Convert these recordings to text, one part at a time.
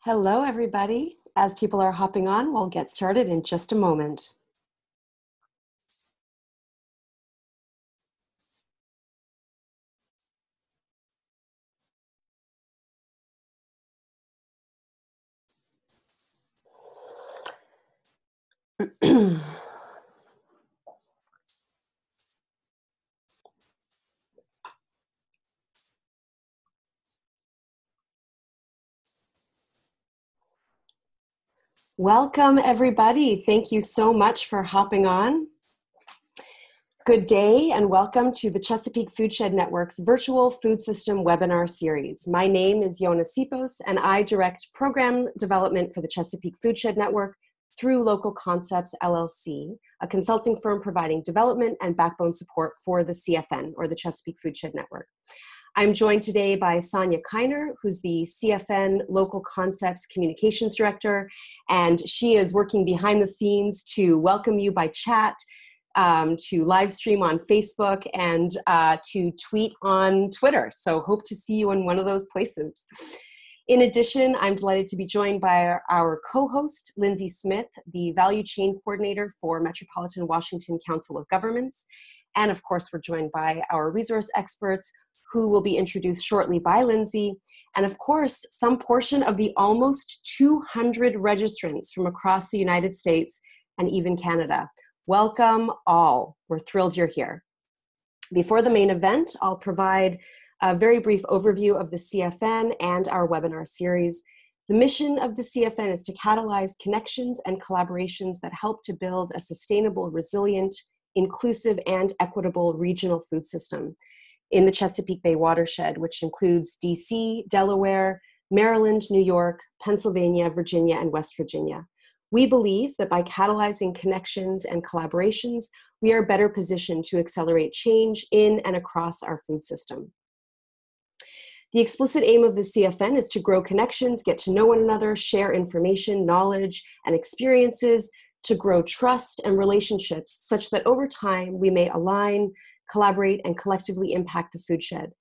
Hello, everybody. As people are hopping on, we'll get started in just a moment. Welcome, everybody. Thank you so much for hopping on. Good day and welcome to the Chesapeake Foodshed Network's virtual food system webinar series. My name is Yona Sipos and I direct program development for the Chesapeake Foodshed Network through Local Concepts LLC, a consulting firm providing development and backbone support for the CFN, or the Chesapeake Foodshed Network. I'm joined today by Sonia Kiner, who's the CFN Local Concepts Communications Director, and she is working behind the scenes to welcome you by chat, to live stream on Facebook, and to tweet on Twitter. So hope to see you in one of those places. In addition, I'm delighted to be joined by our co-host, Lindsay Smith, the Value Chain Coordinator for Metropolitan Washington Council of Governments. And of course, we're joined by our resource experts, who will be introduced shortly by Lindsay, and of course, some portion of the almost 200 registrants from across the United States and even Canada. Welcome all. We're thrilled you're here. Before the main event, I'll provide a very brief overview of the CFN and our webinar series. The mission of the CFN is to catalyze connections and collaborations that help to build a sustainable, resilient, inclusive, and equitable regional food system in the Chesapeake Bay watershed, which includes DC, Delaware, Maryland, New York, Pennsylvania, Virginia, and West Virginia. We believe that by catalyzing connections and collaborations, we are better positioned to accelerate change in and across our food system. The explicit aim of the CFN is to grow connections, get to know one another, share information, knowledge, and experiences, to grow trust and relationships such that over time we may align, collaborate, and collectively impact the foodshed.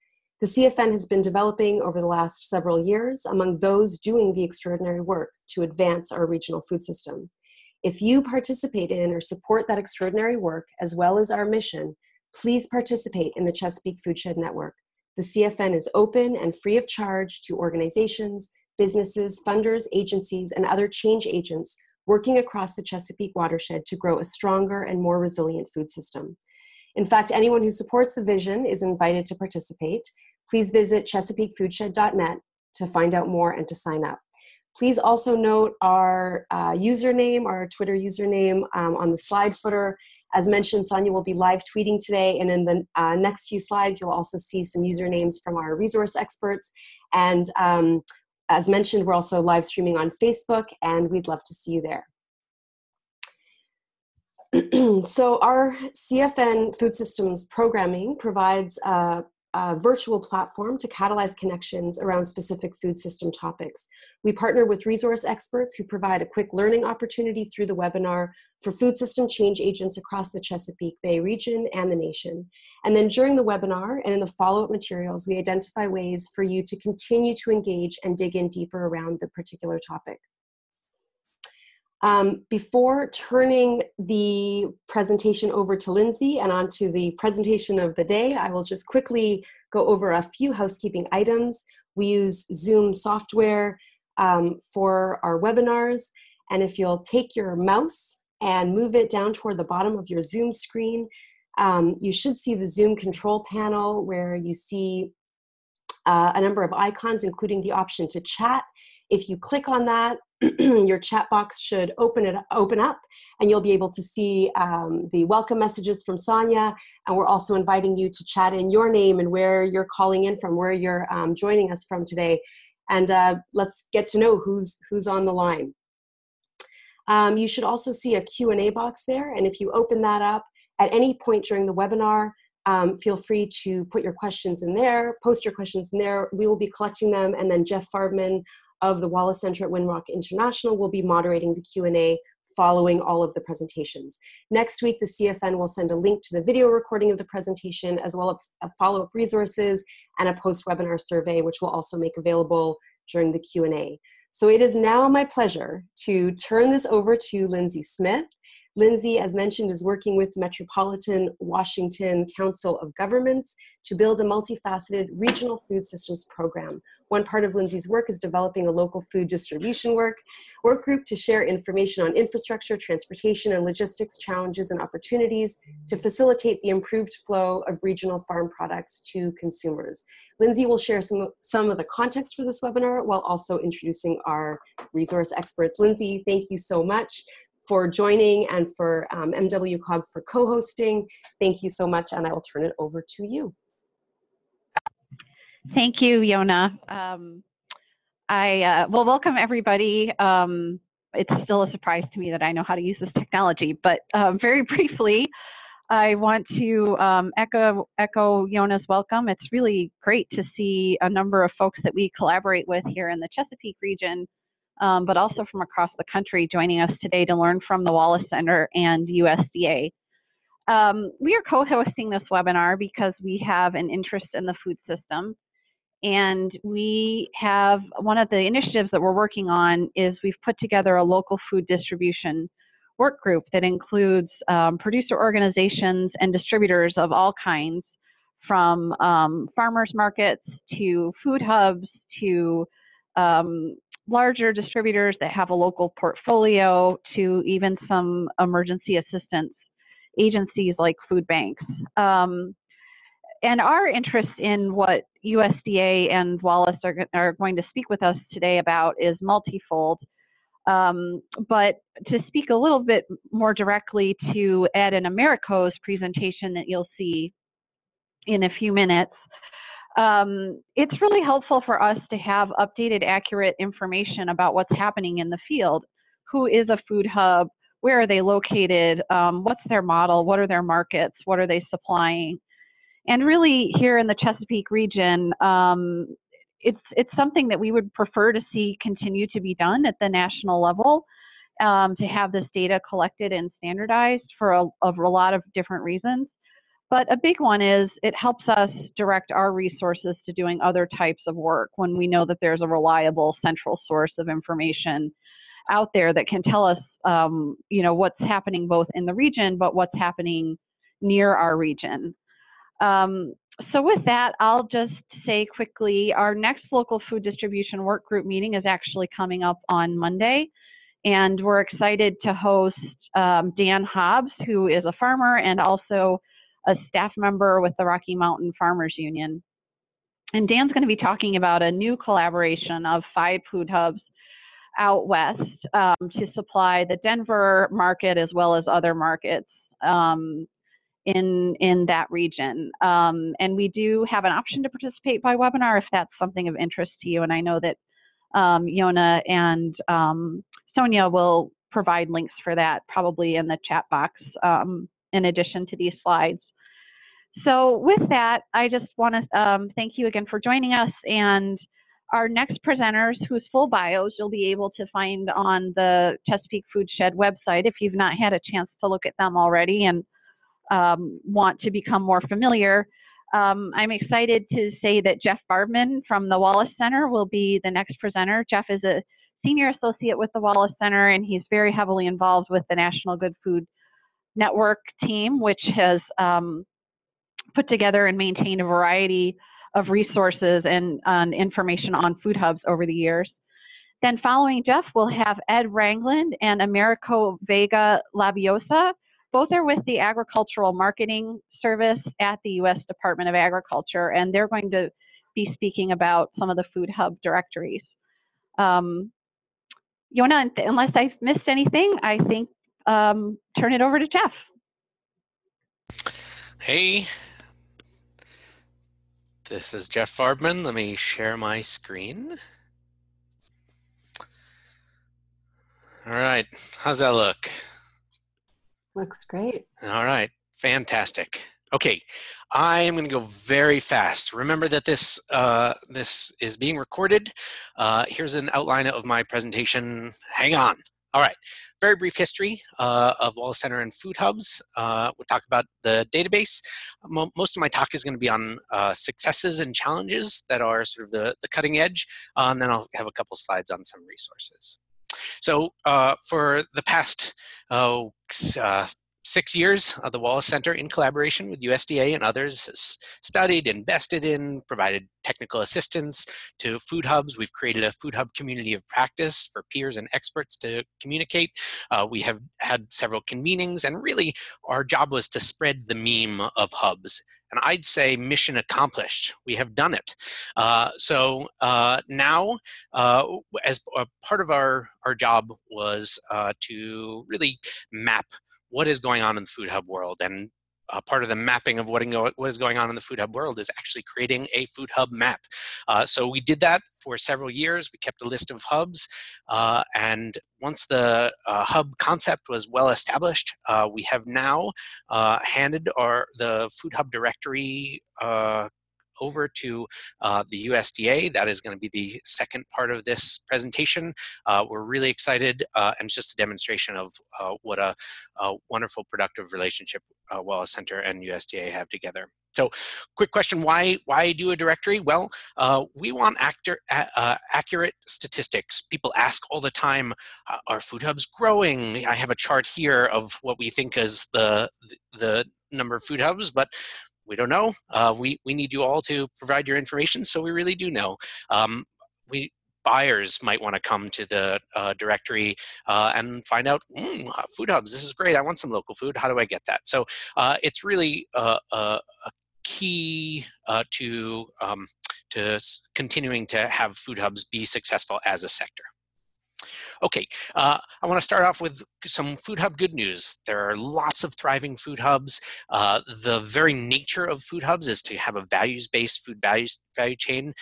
The CFN has been developing over the last several years among those doing the extraordinary work to advance our regional food system. If you participate in or support that extraordinary work, as well as our mission, please participate in the Chesapeake Foodshed Network. The CFN is open and free of charge to organizations, businesses, funders, agencies, and other change agents working across the Chesapeake watershed to grow a stronger and more resilient food system. In fact, anyone who supports the vision is invited to participate. Please visit chesapeakefoodshed.net to find out more and to sign up. Please also note our username, our Twitter username on the slide footer. As mentioned, Sonia will be live tweeting today, and in the next few slides, you'll also see some usernames from our resource experts. And as mentioned, we're also live streaming on Facebook, and we'd love to see you there. So our CFN Food Systems programming provides a virtual platform to catalyze connections around specific food system topics. We partner with resource experts who provide a quick learning opportunity through the webinar for food system change agents across the Chesapeake Bay region and the nation. And then during the webinar and in the follow-up materials, we identify ways for you to continue to engage and dig in deeper around the particular topic. Before turning the presentation over to Lindsay and onto the presentation of the day, I will just quickly go over a few housekeeping items. We use Zoom software for our webinars, and if you'll take your mouse and move it down toward the bottom of your Zoom screen, you should see the Zoom control panel where you see a number of icons, including the option to chat. If you click on that, your chat box should open up, and you'll be able to see the welcome messages from Sonia. And we're also inviting you to chat in your name and where you're calling in from, where you're joining us from today. And let's get to know who's on the line. You should also see a Q&A box there. And if you open that up at any point during the webinar, feel free to put your questions in there, post your questions in there. We will be collecting them, and then Jeff Farbman of the Wallace Center at Winrock International will be moderating the Q&A following all of the presentations. Next week, the CFN will send a link to the video recording of the presentation, as well as follow-up resources and a post-webinar survey, which we'll also make available during the Q&A. So it is now my pleasure to turn this over to Lindsay Smith. Lindsay, as mentioned, is working with Metropolitan Washington Council of Governments to build a multifaceted regional food systems program. One part of Lindsay's work is developing a local food distribution work group to share information on infrastructure, transportation, and logistics challenges and opportunities to facilitate the improved flow of regional farm products to consumers. Lindsay will share some of the context for this webinar while also introducing our resource experts. Lindsay, thank you so much for joining and for MWCOG for co-hosting. Thank you so much, and I will turn it over to you. Thank you, Yona. Well, welcome everybody. It's still a surprise to me that I know how to use this technology, but very briefly, I want to echo Yona's welcome. It's really great to see a number of folks that we collaborate with here in the Chesapeake region, but also from across the country joining us today to learn from the Wallace Center and USDA. We are co-hosting this webinar because we have an interest in the food system. And we have one of the initiatives that we're working on is we've put together a local food distribution work group that includes producer organizations and distributors of all kinds, from farmers markets to food hubs to larger distributors that have a local portfolio to even some emergency assistance agencies like food banks. And our interest in what USDA and Wallace are going to speak with us today about is multifold. But to speak a little bit more directly to Ed and Americo's presentation that you'll see in a few minutes, it's really helpful for us to have updated, accurate information about what's happening in the field. Who is a food hub? Where are they located? What's their model? What are their markets? What are they supplying? And really, here in the Chesapeake region, it's something that we would prefer to see continue to be done at the national level, to have this data collected and standardized for a lot of different reasons. But a big one is it helps us direct our resources to doing other types of work when we know that there's a reliable central source of information out there that can tell us, what's happening both in the region, but what's happening near our region. So with that, I'll just say quickly, our next local food distribution work group meeting is actually coming up on Monday, and we're excited to host Dan Hobbs, who is a farmer and also a staff member with the Rocky Mountain Farmers Union. And Dan's going to be talking about a new collaboration of 5 food hubs out west to supply the Denver market as well as other markets in that region. And we do have an option to participate by webinar if that's something of interest to you. And I know that Yona and Sonia will provide links for that probably in the chat box in addition to these slides. So with that, I just want to thank you again for joining us. And our next presenters, whose full bios you'll be able to find on the Chesapeake Food Shed website if you've not had a chance to look at them already and want to become more familiar. I'm excited to say that Jeff Barbman from the Wallace Center will be the next presenter. Jeff is a senior associate with the Wallace Center, and he's very heavily involved with the National Good Food Network team, which has put together and maintained a variety of resources and information on food hubs over the years. Then following Jeff, we'll have Ed Rangland and Americo Vega Labiosa. Both are with the Agricultural Marketing Service at the U.S. Department of Agriculture, and they're going to be speaking about some of the food hub directories. Yona, unless I've missed anything, I think turn it over to Jeff. Hey, this is Jeff Farbman. Let me share my screen. All right, how's that look? Looks great. All right, fantastic. Okay, I am going to go very fast. Remember that this is being recorded. Here's an outline of my presentation. Hang on. All right, very brief history of Wallace Center and food hubs. We'll talk about the database. Most of my talk is going to be on successes and challenges that are sort of the cutting edge, and then I'll have a couple slides on some resources. So for the past 6 years, the Wallace Center, in collaboration with USDA and others, has studied, invested in, provided technical assistance to food hubs. We've created a food hub community of practice for peers and experts to communicate. We have had several convenings, and really our job was to spread the meme of hubs. And I'd say mission accomplished. We have done it. So now, as a part of our job was to really map what is going on in the food hub world. And part of the mapping of what is going on in the food hub world is actually creating a food hub map. So we did that for several years. We kept a list of hubs. And once the hub concept was well established, we have now handed the food hub directory over to the USDA. That is going to be the second part of this presentation. We're really excited, and it's just a demonstration of what a wonderful, productive relationship Wallace Center and USDA have together. So, quick question, why do a directory? Well, we want accurate statistics. People ask all the time, are food hubs growing? I have a chart here of what we think is the number of food hubs, but we don't know. We need you all to provide your information, so we really do know. Buyers might want to come to the directory and find out, food hubs, this is great, I want some local food, how do I get that? So it's really a key to continuing to have food hubs be successful as a sector. Okay, I want to start off with some food hub good news. There are lots of thriving food hubs. The very nature of food hubs is to have a values-based food value chain.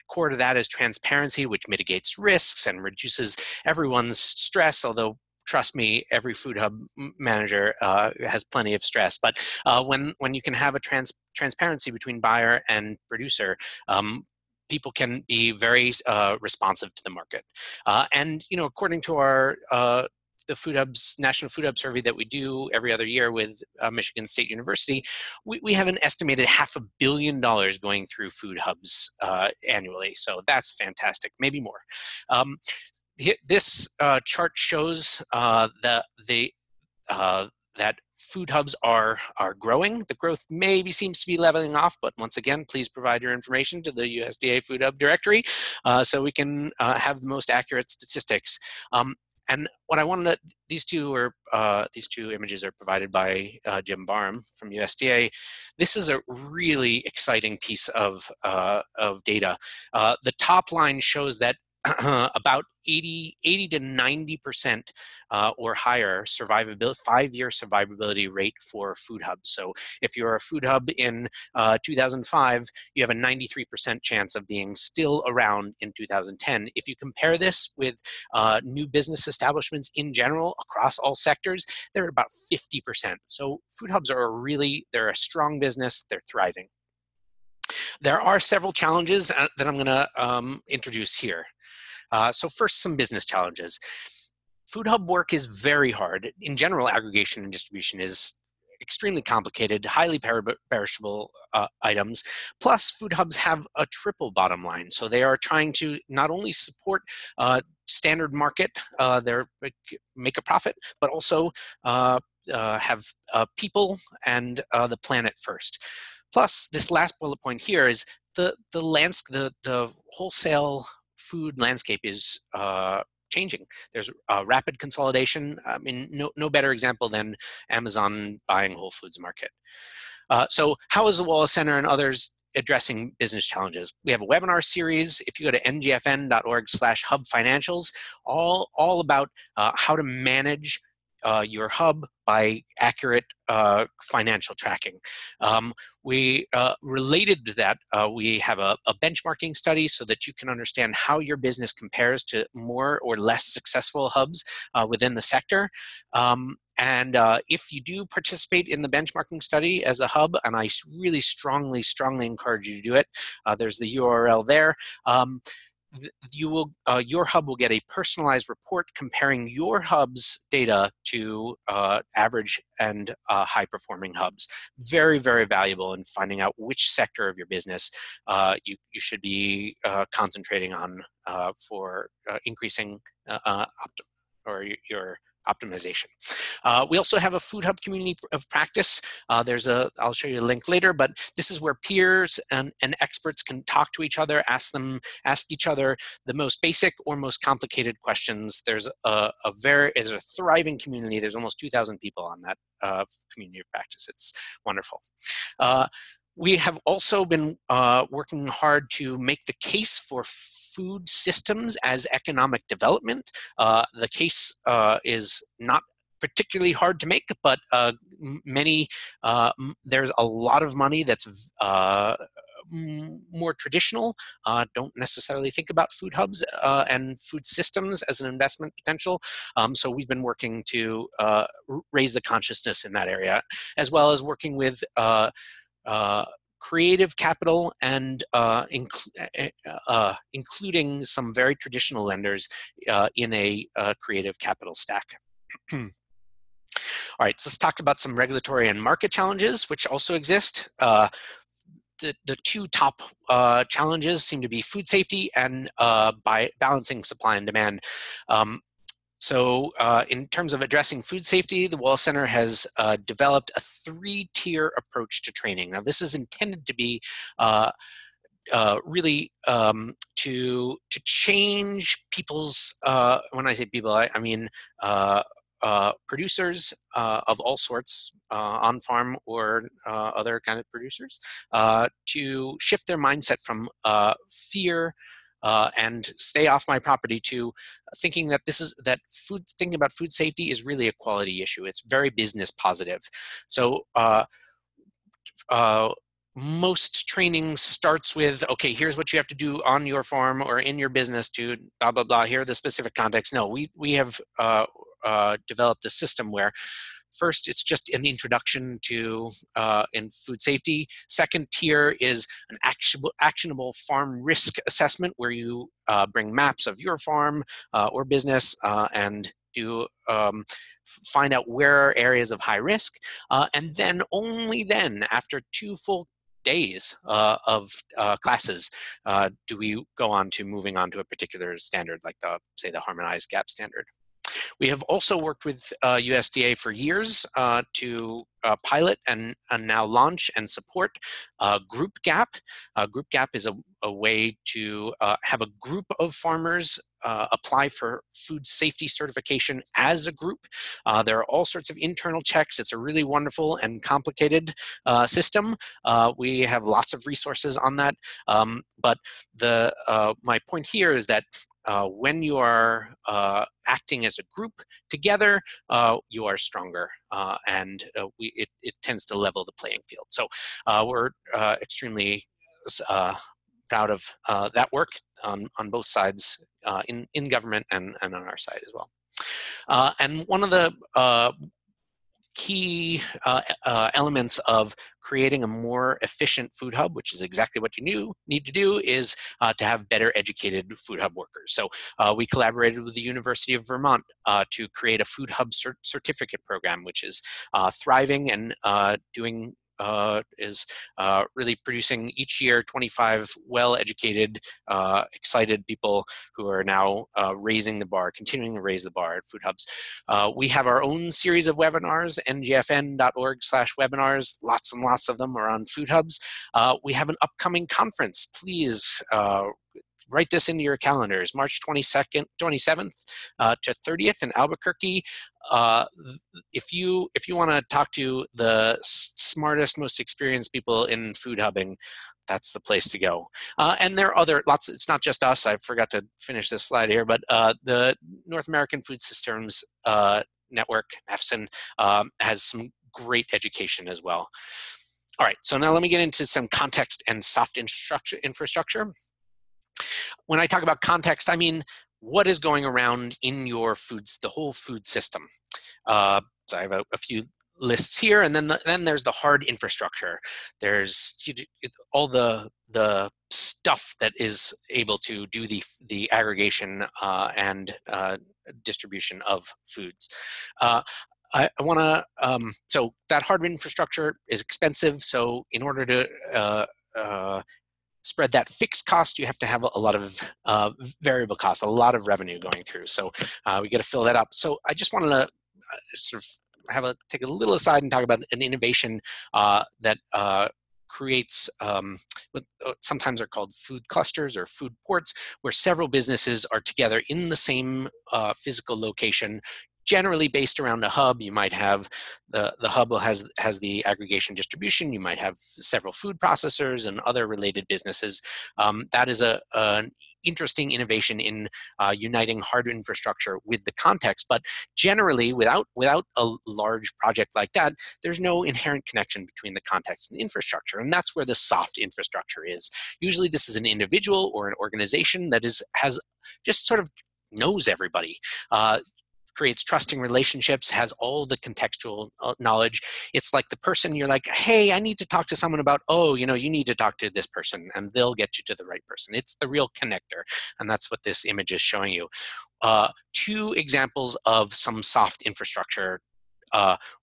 Core to that is transparency, which mitigates risks and reduces everyone's stress, although trust me, every food hub manager has plenty of stress. But when you can have a transparency between buyer and producer, people can be very responsive to the market. And according to our the food hubs, National Food Hub Survey that we do every other year with Michigan State University, we have an estimated $500 million going through food hubs annually. So that's fantastic, maybe more. This chart shows that food hubs are growing. The growth maybe seems to be leveling off, but once again, please provide your information to the USDA Food Hub Directory so we can have the most accurate statistics. And what I wanted to, these two images are provided by Jim Barham from USDA. This is a really exciting piece of data. The top line shows that about 80 to 90% or higher survivability, 5-year survivability rate for food hubs. So if you're a food hub in 2005, you have a 93% chance of being still around in 2010. If you compare this with new business establishments in general across all sectors, they're at about 50%. So food hubs are they're a strong business, they're thriving. There are several challenges that I'm going to introduce here. So first, some business challenges. Food hub work is very hard. In general, aggregation and distribution is extremely complicated, highly perishable items. Plus, food hubs have a triple bottom line. So they are trying to not only support standard market, make a profit, but also have people and the planet first. Plus, this last bullet point here is the wholesale food landscape is changing. There's rapid consolidation. I mean, no better example than Amazon buying Whole Foods Market. So how is the Wallace Center and others addressing business challenges? We have a webinar series. If you go to ngfn.org/hubfinancials, all about how to manage your hub by accurate financial tracking. Related to that, we have a benchmarking study so that you can understand how your business compares to more or less successful hubs within the sector. And if you do participate in the benchmarking study as a hub, and I really strongly encourage you to do it, there's the URL there. your hub will get a personalized report comparing your hub's data to average and high-performing hubs. Very, very valuable in finding out which sector of your business you should be concentrating on for increasing your optimization. We also have a food hub community of practice. I'll show you a link later, but this is where peers and experts can talk to each other, ask each other the most basic or most complicated questions. There's a thriving community. There's almost 2,000 people on that community of practice. It's wonderful. We have also been working hard to make the case for food systems as economic development. The case is not particularly hard to make, but there's a lot of money that's more traditional, don't necessarily think about food hubs and food systems as an investment potential. So we've been working to raise the consciousness in that area, as well as working with creative capital and including some very traditional lenders in a creative capital stack. All right, so let's talk about some regulatory and market challenges, which also exist. The two top challenges seem to be food safety and by balancing supply and demand. So in terms of addressing food safety, the Wallace Center has developed a 3-tier approach to training. Now, this is intended to be really to change people's, when I say people, I mean producers of all sorts, on-farm or other kind of producers, to shift their mindset from fear and stay off my property to thinking that thinking about food safety is really a quality issue. It's very business positive. So most training starts with, okay, here's what you have to do on your farm or in your business to blah, blah, blah. Here are the specific context. No, we have developed a system where first, it's just an introduction to in food safety. Second tier is an actionable farm risk assessment where you bring maps of your farm or business and do find out where are areas of high risk. And then only then, after 2 full days of classes, do we go on to moving on to a particular standard, like say the harmonized GAP standard. We have also worked with USDA for years to pilot and now launch and support Group GAP. Group GAP is a way to have a group of farmers apply for food safety certification as a group. There are all sorts of internal checks. It's a really wonderful and complicated system. We have lots of resources on that. But my point here is that when you are acting as a group together, you are stronger, and it tends to level the playing field. So we're extremely proud of that work on both sides, in government and on our side as well. And one of the key elements of creating a more efficient food hub, which is exactly what you need to do, is to have better educated food hub workers. So we collaborated with the University of Vermont to create a food hub certificate program, which is thriving and is really producing each year 25 well-educated, excited people who are now continuing to raise the bar at food hubs. We have our own series of webinars, ngfn.org/webinars. Lots and lots of them are on food hubs. We have an upcoming conference. Please write this into your calendars, March 27th to 30th in Albuquerque. If you want to talk to the smartest, most experienced people in food hubbing, that's the place to go. And there are lots, it's not just us, I forgot to finish this slide here, but the North American Food Systems Network, NAFSN, has some great education as well. All right, so now let me get into some context and soft infrastructure. When I talk about context, I mean what is going around in your foods, the whole food system. So I have a few lists here, and then there's the hard infrastructure. There's all the stuff that is able to do the aggregation and distribution of foods. I want to, so that hard infrastructure is expensive. So in order to spread that fixed cost, you have to have a lot of variable costs, a lot of revenue going through. So we got to fill that up. So I just wanted to sort of take a little aside and talk about an innovation that creates what sometimes are called food clusters or food ports, where several businesses are together in the same physical location, generally based around a hub. You might have the hub has the aggregation distribution. You might have several food processors and other related businesses. That is an interesting innovation in uniting hard infrastructure with the context. But generally, without a large project like that, there's no inherent connection between the context and infrastructure, and that's where the soft infrastructure is. Usually, this is an individual or an organization that has just sort of knows everybody. Creates trusting relationships, has all the contextual knowledge. It's like the person you're like, hey, I need to talk to someone about, oh, you need to talk to this person, and they'll get you to the right person. It's the real connector, and that's what this image is showing you. Two examples of some soft infrastructure.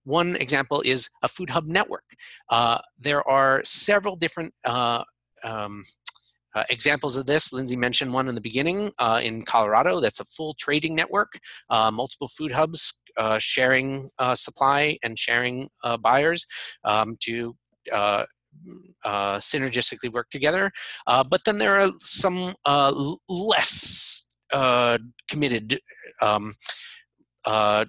One example is a food hub network. There are several different examples of this. Lindsay mentioned one in the beginning in Colorado. That's a full trading network, multiple food hubs sharing supply and sharing buyers to synergistically work together. But then there are some less committed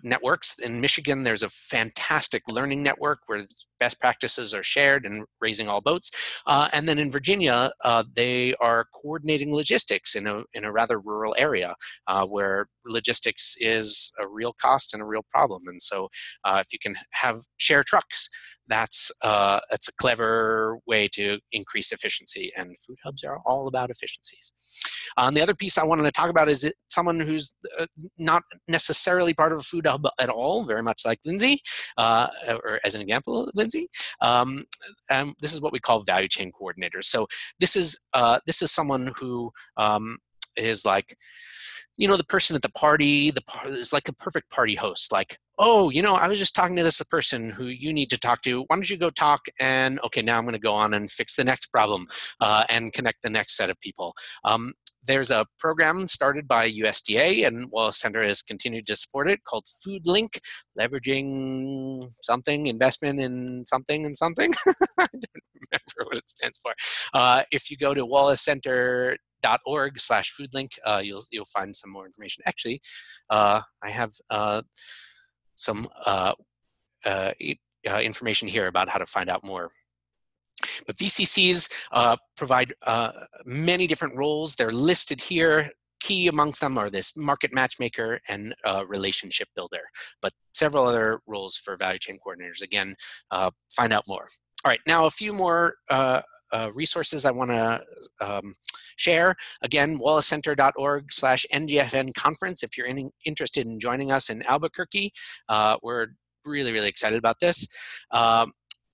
networks. In Michigan, there's a fantastic learning network where best practices are shared and raising all boats. And then in Virginia, they are coordinating logistics in a rather rural area where logistics is a real cost and a real problem. And so if you can share trucks, that's a clever way to increase efficiency, and food hubs are all about efficiencies. The other piece I wanted to talk about is someone who's not necessarily part of a food hub at all, very much like Lindsay, or as an example, Lindsay. This is what we call value chain coordinators. So this is someone who is like, the person at the party, is like a perfect party host. Like, oh, I was just talking to this person who you need to talk to. Why don't you go talk? And okay, now I'm going to go on and fix the next problem and connect the next set of people. There's a program started by USDA, and Wallace Center has continued to support it, called Food Link, leveraging something, investment in something and something. I don't remember what it stands for. If you go to wallacecenter.org/foodlink, you'll find some more information. Actually, I have some information here about how to find out more. But VCCs provide many different roles. They're listed here. Key amongst them are this market matchmaker and relationship builder, but several other roles for value chain coordinators. Again, find out more. All right, now a few more resources I want to share. Again, wallacecenter.org/NGFN conference. If you're interested in joining us in Albuquerque, we're really, really excited about this.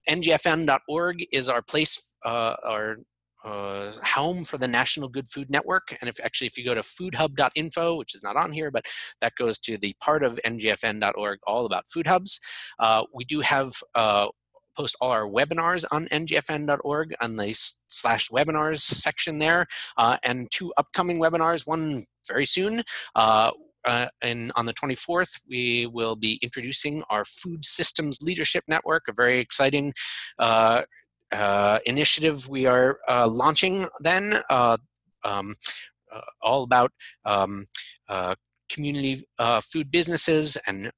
NGFN.org is our place, our home for the National Good Food Network. And if you go to foodhub.info, which is not on here, but that goes to the part of ngfn.org all about food hubs. We do have post all our webinars on ngfn.org on the /webinars section there, and two upcoming webinars, one very soon. And on the 24th, we will be introducing our Food Systems Leadership Network, a very exciting initiative we are launching then, all about community food businesses and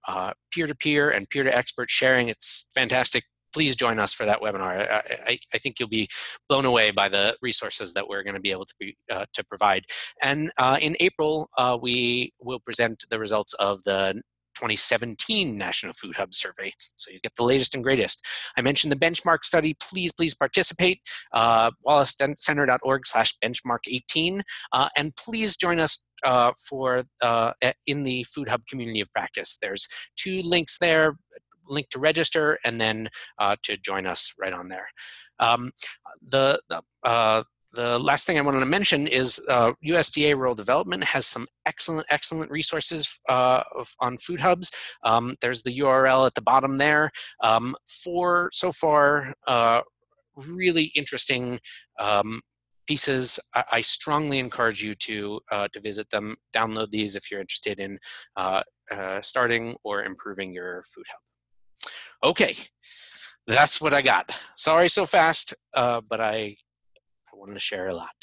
peer-to-peer and peer-to-expert sharing. It's fantastic. Please join us for that webinar. I think you'll be blown away by the resources that we're going to be able to provide. And in April, we will present the results of the 2017 National Food Hub Survey. So you get the latest and greatest. I mentioned the benchmark study. Please participate. wallacecenter.org/benchmark18. And please join us in the Food Hub community of practice. There's two links there. link to register, and then to join us right on there. The last thing I wanted to mention is USDA Rural Development has some excellent resources on food hubs. There's the URL at the bottom there. For so far really interesting pieces. I strongly encourage you to visit them, download these if you're interested in starting or improving your food hub. Okay, that's what I got. Sorry so fast, but I wanted to share a lot.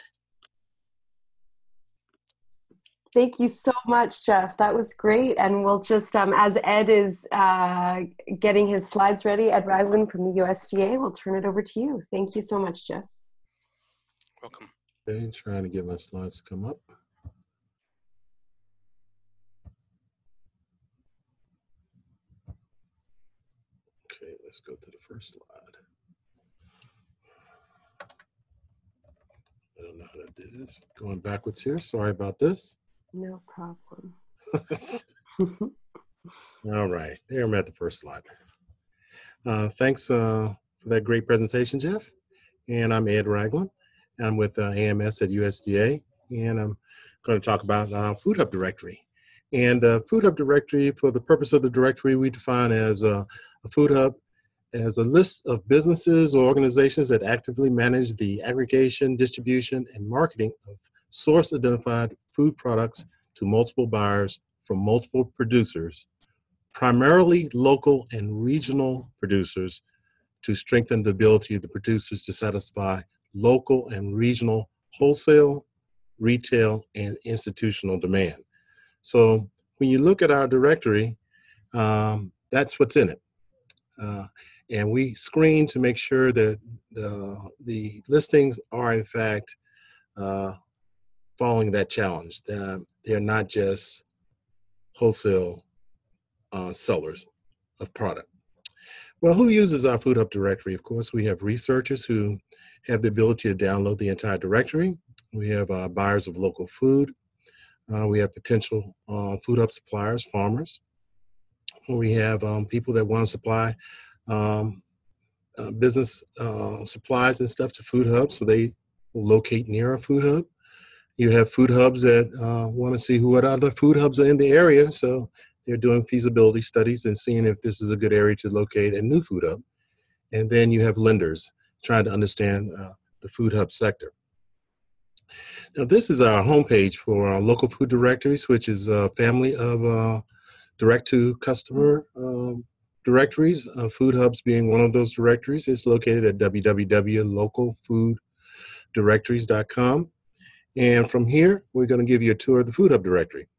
Thank you so much, Jeff. That was great. And we'll just, as Ed is getting his slides ready, Ed Ragland from the USDA, we'll turn it over to you. Thank you so much, Jeff. Welcome. Okay, trying to get my slides to come up. Okay, let's go to the first slide. I don't know how to do this. Going backwards here. Sorry about this. No problem. All right, there I'm at the first slide. Thanks for that great presentation, Jeff. And I'm Ed Ragland. I'm with AMS at USDA, and I'm going to talk about Food Hub Directory. And the Food Hub Directory, for the purpose of the directory, we define as a food hub as a list of businesses or organizations that actively manage the aggregation, distribution, and marketing of source-identified food products to multiple buyers from multiple producers, primarily local and regional producers, to strengthen the ability of the producers to satisfy local and regional wholesale, retail, and institutional demand. So when you look at our directory, that's what's in it. And we screen to make sure that the listings are in fact following that challenge. They're not just wholesale sellers of product. Well, who uses our Food Hub directory? Of course, we have researchers who have the ability to download the entire directory. We have buyers of local food. We have potential food hub suppliers, farmers. We have people that want to supply business supplies and stuff to food hubs, so they will locate near a food hub. You have food hubs that want to see what other food hubs are in the area, so they're doing feasibility studies and seeing if this is a good area to locate a new food hub. And then you have lenders trying to understand the food hub sector. Now, this is our homepage for our local food directories, which is a family of direct-to-customer directories, food hubs being one of those directories. It's located at www.localfooddirectories.com. And from here, we're going to give you a tour of the Food Hub directory.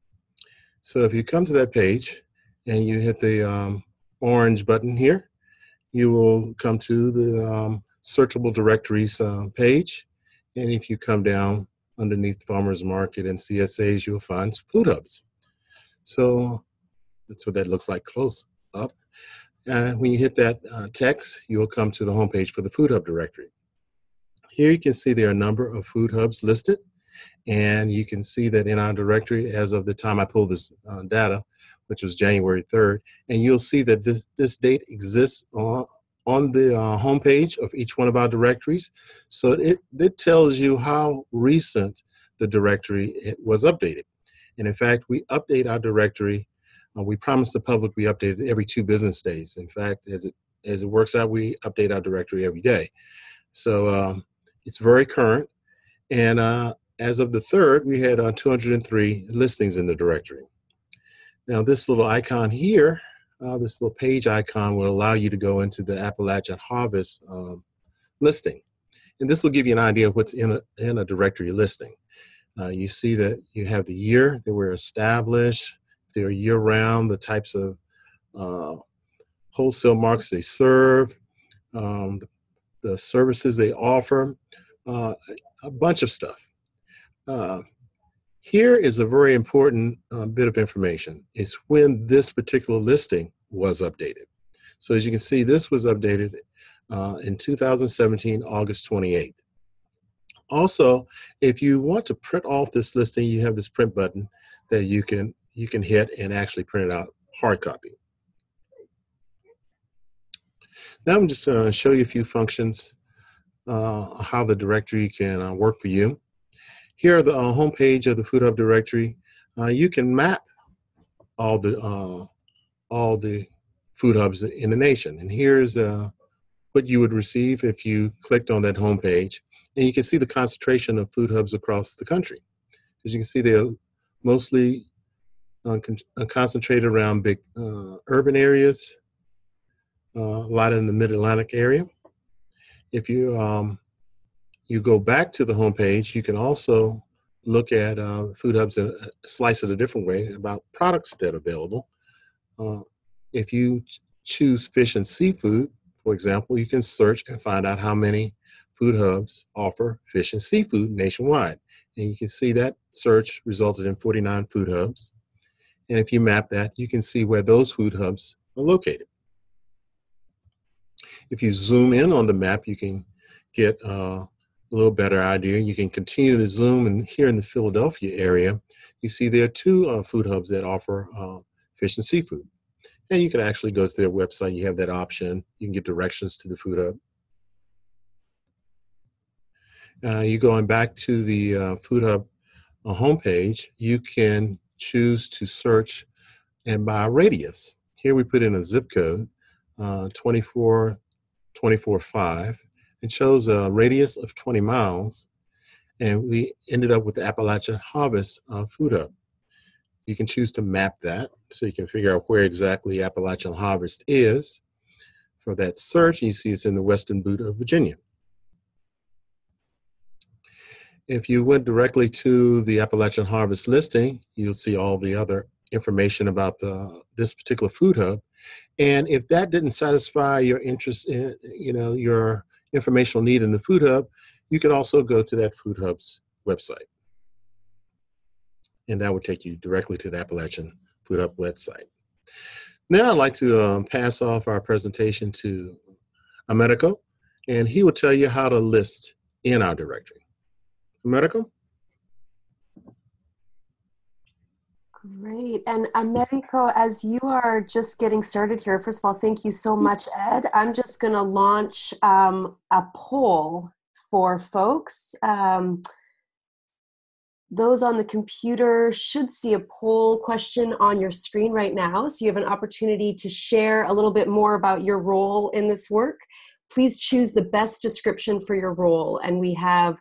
So if you come to that page and you hit the orange button here, you will come to the searchable directories page. And if you come down underneath Farmers Market and CSAs, you'll find food hubs. So that's what that looks like close up. And when you hit that text, you will come to the homepage for the Food Hub directory. Here you can see there are a number of food hubs listed. And you can see that in our directory as of the time I pulled this data, which was January 3rd, and you'll see that this date exists on the homepage of each one of our directories. So it tells you how recent the directory was updated. And in fact, we update our directory. We promise the public we update it every 2 business days. In fact, as it works out, we update our directory every day. So it's very current. And as of the 3rd, we had 203 listings in the directory. Now, this little icon here, this little page icon will allow you to go into the Appalachian Harvest listing. And this will give you an idea of what's in a directory listing. You see that you have the year that we're established, they're year-round, the types of wholesale markets they serve, the services they offer, a bunch of stuff. Here is a very important bit of information. It's when this particular listing was updated. So as you can see, this was updated in 2017, August 28th. Also, if you want to print off this listing, you have this print button that you can hit and actually print it out hard copy. Now I'm just going to show you a few functions, how the directory can work for you. Here are the home page of the Food Hub directory. You can map all the food hubs in the nation. And here's what you would receive if you clicked on that home page. And you can see the concentration of food hubs across the country. As you can see, they're mostly concentrated around big urban areas, a lot in the Mid-Atlantic area. If you you go back to the home page, you can also look at food hubs and slice it a different way about products that are available. If you choose fish and seafood, for example, you can search and find out how many food hubs offer fish and seafood nationwide. And you can see that search resulted in 49 food hubs. And if you map that, you can see where those food hubs are located. If you zoom in on the map, you can get a little better idea. You can continue to zoom, and here in the Philadelphia area, you see there are two food hubs that offer fish and seafood. And you can actually go to their website. You have that option. You can get directions to the food hub. You going back to the food hub homepage, you can choose to search and by radius. Here we put in a zip code, 24245. It shows a radius of 20 miles, and we ended up with the Appalachian Harvest Food Hub. You can choose to map that so you can figure out where exactly Appalachian Harvest is. For that search, you see it's in the western boot of Virginia. If you went directly to the Appalachian Harvest listing, you'll see all the other information about this particular food hub. And if that didn't satisfy your interest in, your informational need in the food hub, you can also go to that food hub's website. And that would take you directly to the Appalachian Food Hub website. Now I'd like to pass off our presentation to Americo, and he will tell you how to list in our directory. Americo? Great. And Americo, as you are just getting started here, first of all, thank you so much, Ed. I'm just going to launch a poll for folks. Those on the computer should see a poll question on your screen right now. So you have an opportunity to share a little bit more about your role in this work. Please choose the best description for your role. And we have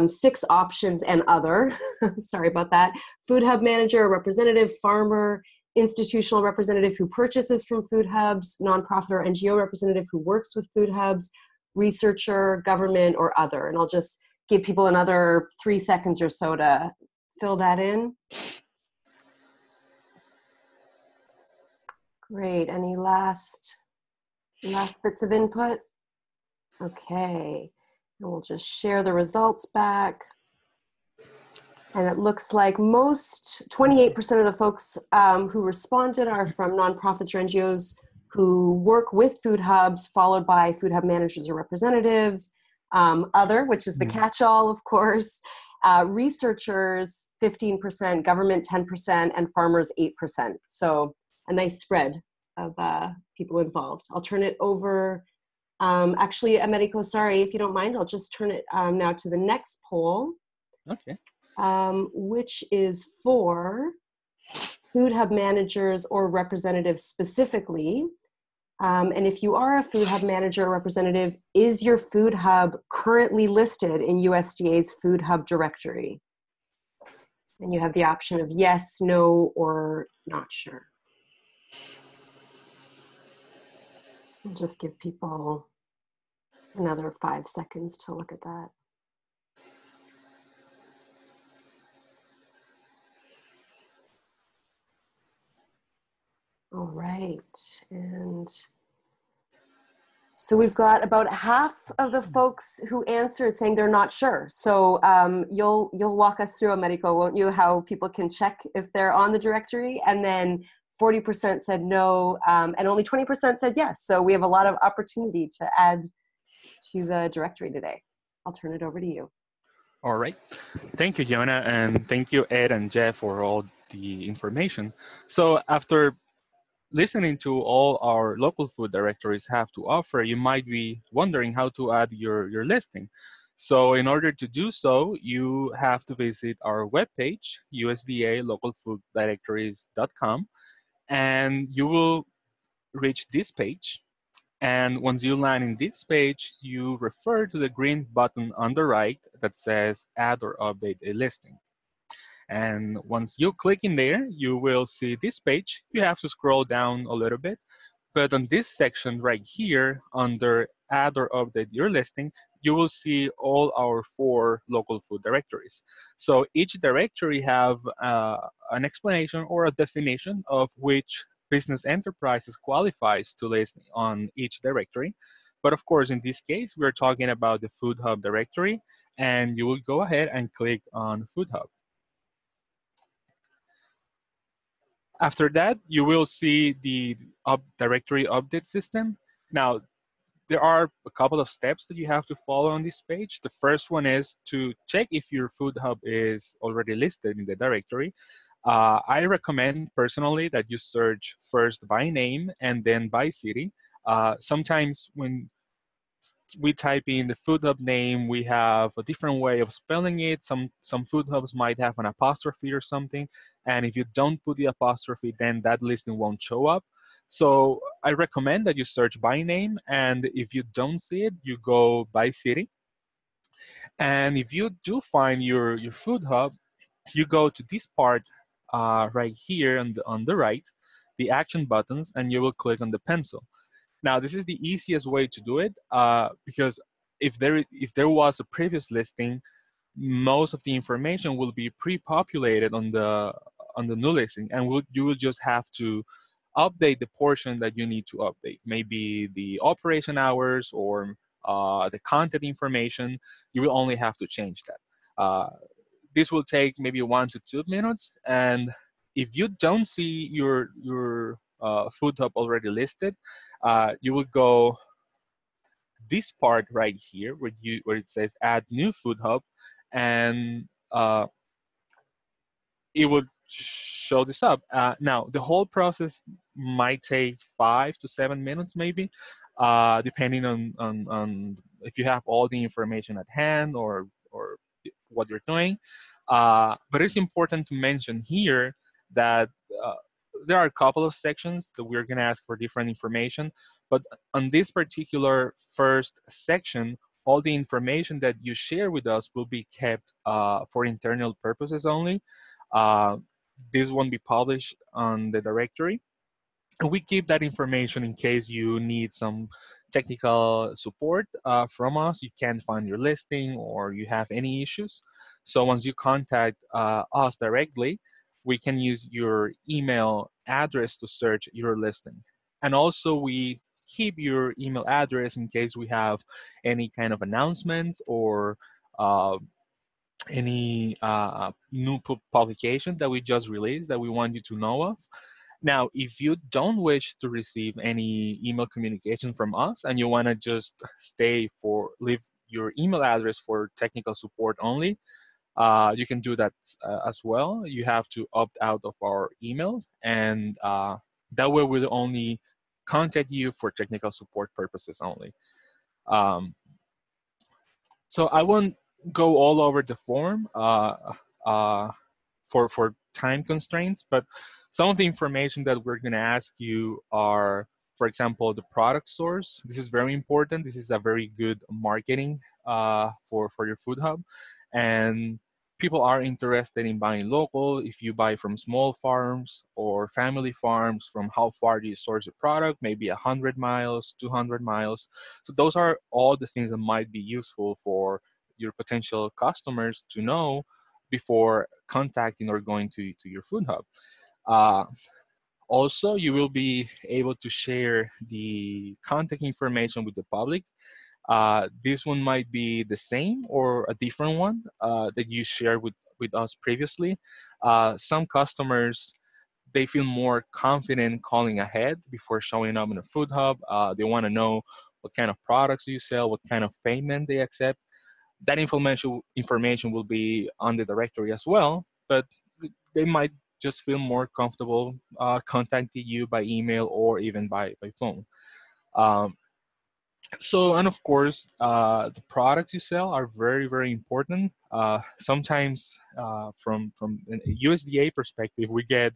6 options and other. Sorry about that. Food hub manager, representative, farmer, institutional representative who purchases from food hubs, nonprofit or NGO representative who works with food hubs, researcher, government, or other. And I'll just give people another 3 seconds or so to fill that in. Great. Any last bits of input? Okay. And we'll just share the results back. And it looks like 28% of the folks who responded are from nonprofits or NGOs who work with food hubs, followed by food hub managers or representatives. Other, which is the catch-all, of course, researchers 15%, government 10%, and farmers 8%. So a nice spread of people involved. I'll turn it over. Actually, Americo, sorry, if you don't mind, I'll just turn it now to the next poll. Okay. Which is for food hub managers or representatives specifically. And if you are a food hub manager or representative, is your food hub currently listed in USDA's food hub directory? And you have the option of yes, no, or not sure. I'll just give people another 5 seconds to look at that. All right, and so we've got about half of the folks who answered saying they're not sure. So you'll walk us through, Americo, won't you, how people can check if they're on the directory? And then 40% said no, and only 20% said yes. So we have a lot of opportunity to add to the directory today. I'll turn it over to you. All right. Thank you, Yona, and thank you, Ed and Jeff, for all the information. So after listening to all our local food directories have to offer, you might be wondering how to add your listing. So in order to do so, you have to visit our webpage, usda localfooddirectories.com, and you will reach this page. And once you land in this page, you refer to the green button on the right that says Add or Update a Listing. And once you click in there, you will see this page. You have to scroll down a little bit. But on this section right here, under Add or Update Your Listing, you will see all our 4 local food directories. So each directory have an explanation or a definition of which business enterprises qualifies to list on each directory. But of course, in this case, we're talking about the Food Hub directory, and you will go ahead and click on Food Hub. After that, you will see the directory update system. Now, there are a couple of steps that you have to follow on this page. The first one is to check if your food hub is already listed in the directory. I recommend personally that you search first by name and then by city. Sometimes when we type in the food hub name, we have a different way of spelling it. Some food hubs might have an apostrophe or something, and if you don't put the apostrophe, then that listing won't show up. So I recommend that you search by name, and if you don't see it, you go by city. And if you do find your food hub, you go to this part right here on the right, the action buttons, and you will click on the pencil. Now, this is the easiest way to do it because if there was a previous listing, most of the information will be pre-populated on the new listing, and you will just have to update the portion that you need to update. Maybe the operation hours or the content information. You will only have to change that. This will take maybe 1 to 2 minutes, and if you don't see your food hub already listed, you will go this part right here where it says add new food hub, and it will show this up. Now the whole process might take 5 to 7 minutes maybe, depending on if you have all the information at hand or what you're doing. But it's important to mention here that uh, there are a couple of sections that we're going to ask for different information, but on this particular first section, all the information that you share with us will be kept for internal purposes only. Uh, this won't be published on the directory. And we keep that information in case you need some technical support from us. You can't find your listing or you have any issues. So once you contact us directly, we can use your email address to search your listing. And also we keep your email address in case we have any kind of announcements or any new publication that we just released that we want you to know of. Now, if you don't wish to receive any email communication from us and you want to just leave your email address for technical support only, you can do that as well. You have to opt out of our emails, and that way we'll only contact you for technical support purposes only. Um, so I won't go all over the form uh, for time constraints, but some of the information that we're going to ask you are, for example, the product source. This is very important. This is a very good marketing for your food hub, and people are interested in buying local. If you buy from small farms or family farms, from how far do you source your product? Maybe 100 miles, 200 miles. So those are all the things that might be useful for your potential customers to know before contacting or going to your food hub. Uh, Also, you will be able to share the contact information with the public. This one might be the same or a different one that you shared with us previously. Some customers, they feel more confident calling ahead before showing up in a food hub. They want to know what kind of products you sell, what kind of payment they accept. That information will be on the directory as well, but they might just feel more comfortable contacting you by email or even by phone. Um, so, and of course, the products you sell are very, very important. Sometimes, from an USDA perspective, we get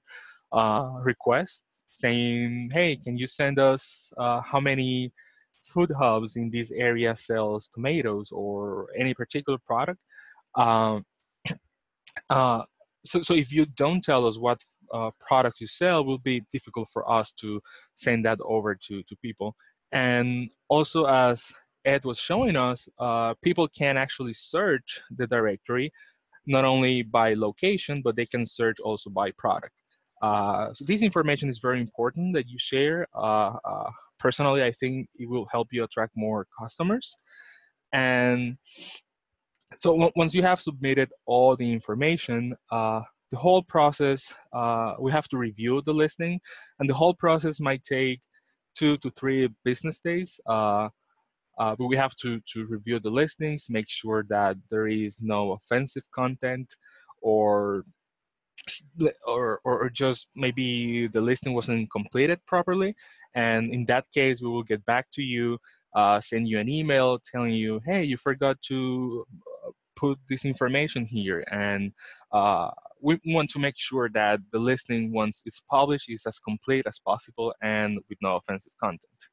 requests saying, "Hey, can you send us how many food hubs in this area sells tomatoes or any particular product?" Um, uh, so if you don't tell us what products you sell, it will be difficult for us to send that over to people. And also, as Ed was showing us, people can actually search the directory not only by location, but they can search also by product. So this information is very important that you share. Personally, I think it will help you attract more customers. And so once you have submitted all the information, the whole process, we have to review the listing, and the whole process might take 2 to 3 business days. But we have to review the listings, make sure that there is no offensive content, or or just maybe the listing wasn't completed properly. And in that case, we will get back to you, send you an email telling you, hey, you forgot to put this information here. And we want to make sure that the listing, once it's published, is as complete as possible and with no offensive content.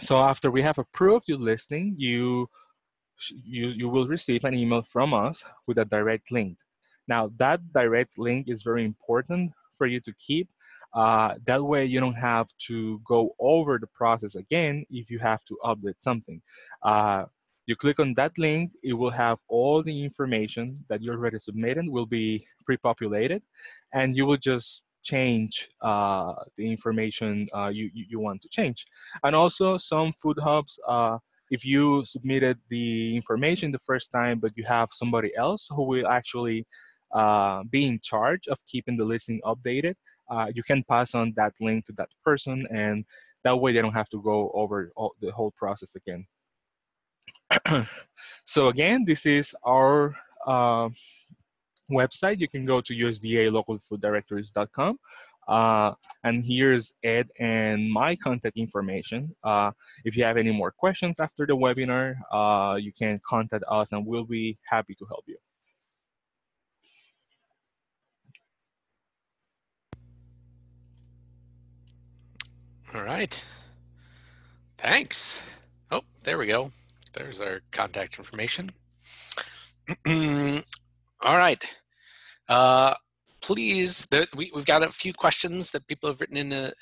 So after we have approved your listing, you will receive an email from us with a direct link. Now, that direct link is very important for you to keep. That way, you don't have to go over the process again if you have to update something. You click on that link, it will have all the information that you already submitted, will be pre-populated, and you will just change the information you want to change. And also, some food hubs, if you submitted the information the first time, but you have somebody else who will actually be in charge of keeping the listing updated, you can pass on that link to that person, and that way they don't have to go over the whole process again. So again, this is our website. You can go to usda-localfooddirectories.com. And here's Ed and my contact information. If you have any more questions after the webinar, you can contact us and we'll be happy to help you. All right. Thanks. Oh, there we go. There's our contact information. All right. Please, we've got a few questions that people have written into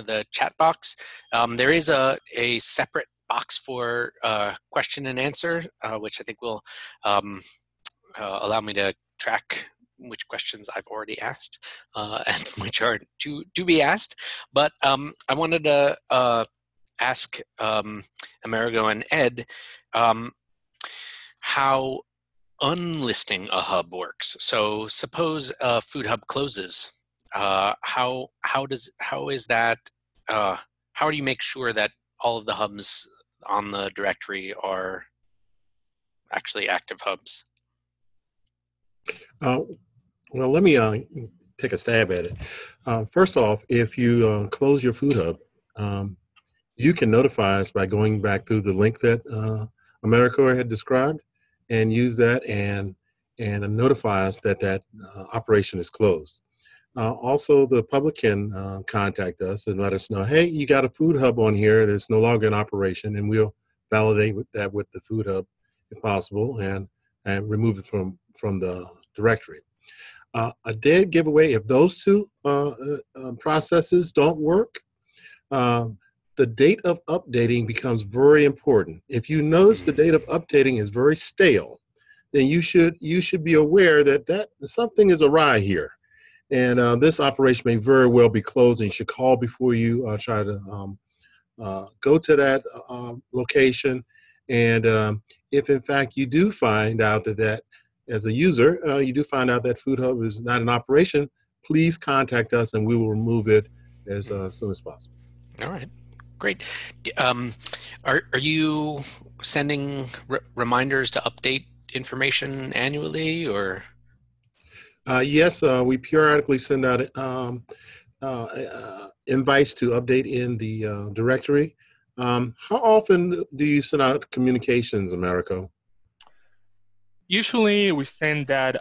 the chat box. There is a separate box for question and answer, which I think will allow me to track which questions I've already asked and which are to be asked. But I wanted to ask Amerigo and Ed how unlisting a hub works. So suppose a food hub closes. How is that? How do you make sure that all of the hubs on the directory are actually active hubs? Well, let me take a stab at it. First off, if you close your food hub, you can notify us by going back through the link that Americo had described, and use that and notify us that operation is closed. Also, the public can contact us and let us know, hey, you got a food hub on here that's no longer in operation, and we'll validate that with the food hub if possible, and remove it from the directory. A dead giveaway, if those two processes don't work, the date of updating becomes very important. If you notice the date of updating is very stale, then you should be aware that something is awry here, and this operation may very well be closed. And you should call before you try to go to that location. And if in fact you do find out that as a user you do find out that food hub is not in operation, please contact us and we will remove it as soon as possible. All right. Great. Are you sending reminders to update information annually, or? Yes, we periodically send out invites to update in the directory. How often do you send out communications, Americo? Usually we send that,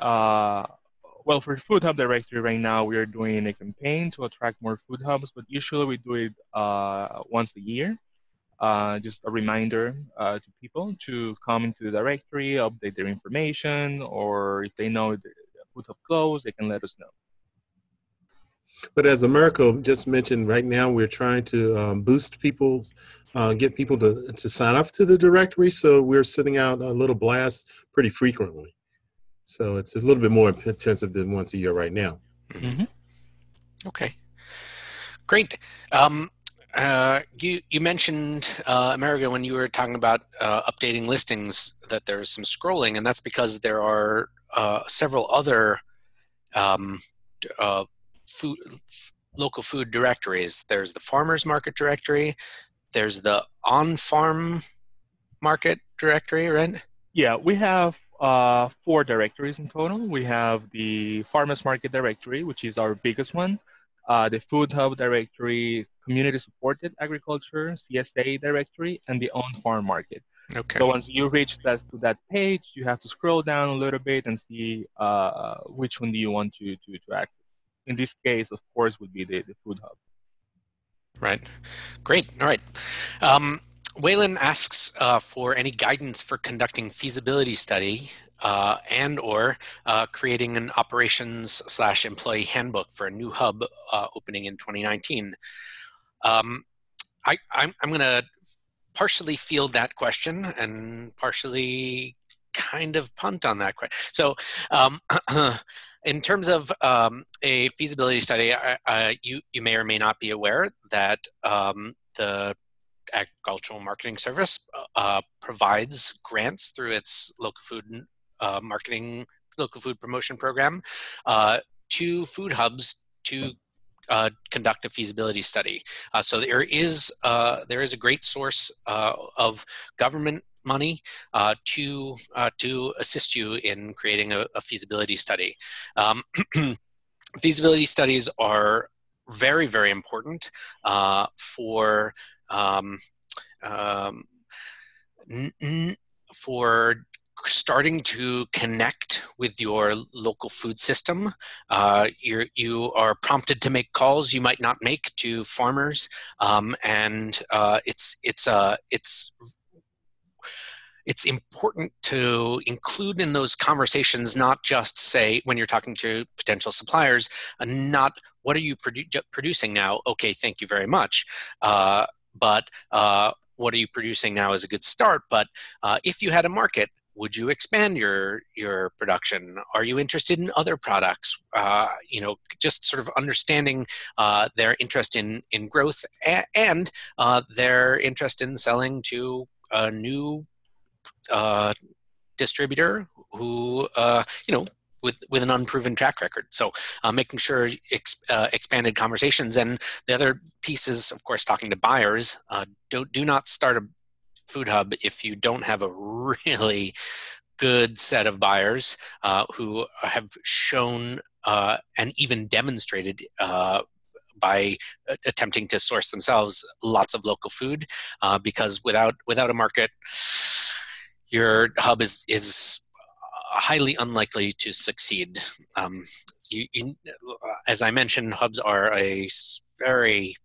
well, for Food Hub directory right now, we are doing a campaign to attract more food hubs, but usually we do it once a year. Just a reminder to people to come into the directory, update their information, or if they know the food hub closed, they can let us know. But as Americo just mentioned, right now we're trying to boost people's, get people to sign up to the directory. So we're sending out a little blast pretty frequently. So it's a little bit more intensive than once a year right now. Mm-hmm. Okay, great. You mentioned, America, when you were talking about updating listings, that there's some scrolling, and that's because there are several other food, local food directories. There's the farmers market directory. There's the on-farm market directory, right? Yeah, we have 4 directories in total. We have the Farmers Market directory, which is our biggest one, the Food Hub directory, Community Supported Agriculture, CSA directory, and the On Farm Market. Okay. So once you reach to that page, you have to scroll down a little bit and see which one do you want to access. In this case, of course, would be the Food Hub. Right. Great. All right. Waylon asks for any guidance for conducting feasibility study and or creating an operations/employee handbook for a new hub opening in 2019. I'm going to partially field that question and partially kind of punt on that question. So in terms of a feasibility study, you may or may not be aware that the Agricultural Marketing Service provides grants through its local food marketing, local food promotion program to food hubs to conduct a feasibility study. So there is a great source of government money to assist you in creating a feasibility study. Feasibility studies are very, very important for starting to connect with your local food system. You are prompted to make calls you might not make to farmers, and it's important to include in those conversations, not just say, when you're talking to potential suppliers, not what are you producing now? Okay, thank you very much. But what are you producing now is a good start. But if you had a market, would you expand your production? Are you interested in other products? Just sort of understanding their interest in growth and their interest in selling to a new distributor who, with an unproven track record. So making sure expanded conversations. And the other piece is, of course, talking to buyers. Do not start a food hub if you don't have a really good set of buyers who have shown and even demonstrated by attempting to source themselves lots of local food, because without a market, your hub is highly unlikely to succeed. As I mentioned, hubs are a very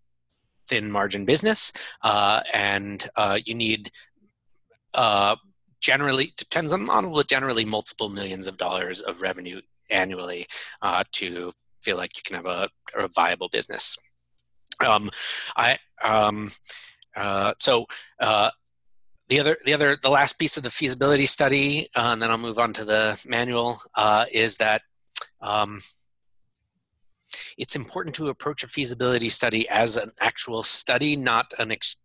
thin margin business, and you need generally, depends on the model, but generally multiple millions of dollars of revenue annually to feel like you can have a viable business. The last piece of the feasibility study, and then I'll move on to the manual, is that it's important to approach a feasibility study as an actual study, not as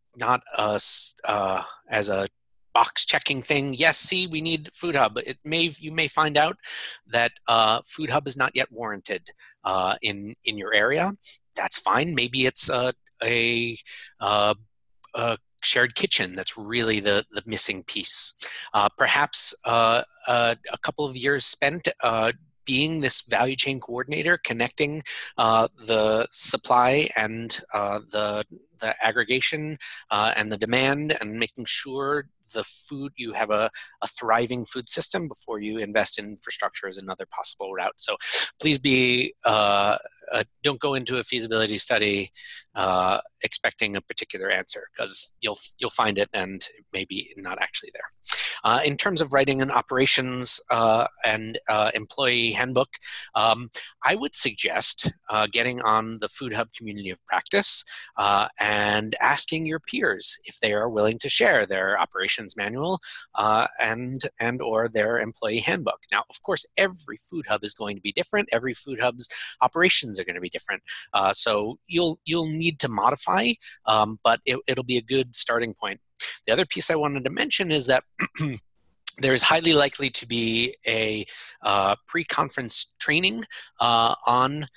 a box checking thing. Yes, see, we need food hub. You may find out that food hub is not yet warranted in your area. That's fine. Maybe it's a shared kitchen that's really the missing piece. Perhaps a couple of years spent being this value chain coordinator, connecting the supply and the aggregation and the demand, and making sure the food, you have a thriving food system before you invest in infrastructure is another possible route. So please don't go into a feasibility study expecting a particular answer, because you'll find it and maybe not actually there. In terms of writing an operations and employee handbook, I would suggest getting on the Food Hub community of practice and asking your peers if they are willing to share their operations manual and or their employee handbook. Now, of course, every Food Hub is going to be different. Every Food Hub's operations are going to be different. So you'll need to modify, but it'll be a good starting point. The other piece I wanted to mention is that there's highly likely to be a pre-conference training on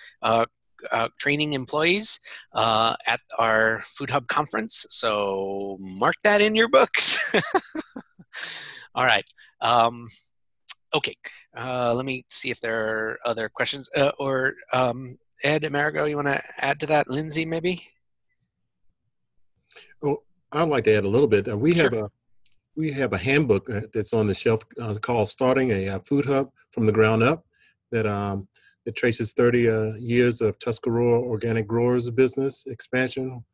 training employees at our Food Hub conference. So mark that in your books. All right. Okay. Let me see if there are other questions. Ed, Amerigo, you want to add to that? Lindsay, maybe? Oh, I'd like to add a little bit. Sure. We have a handbook that's on the shelf called "Starting a Food Hub from the Ground Up," that traces 30 years of Tuscarora organic growers business expansion.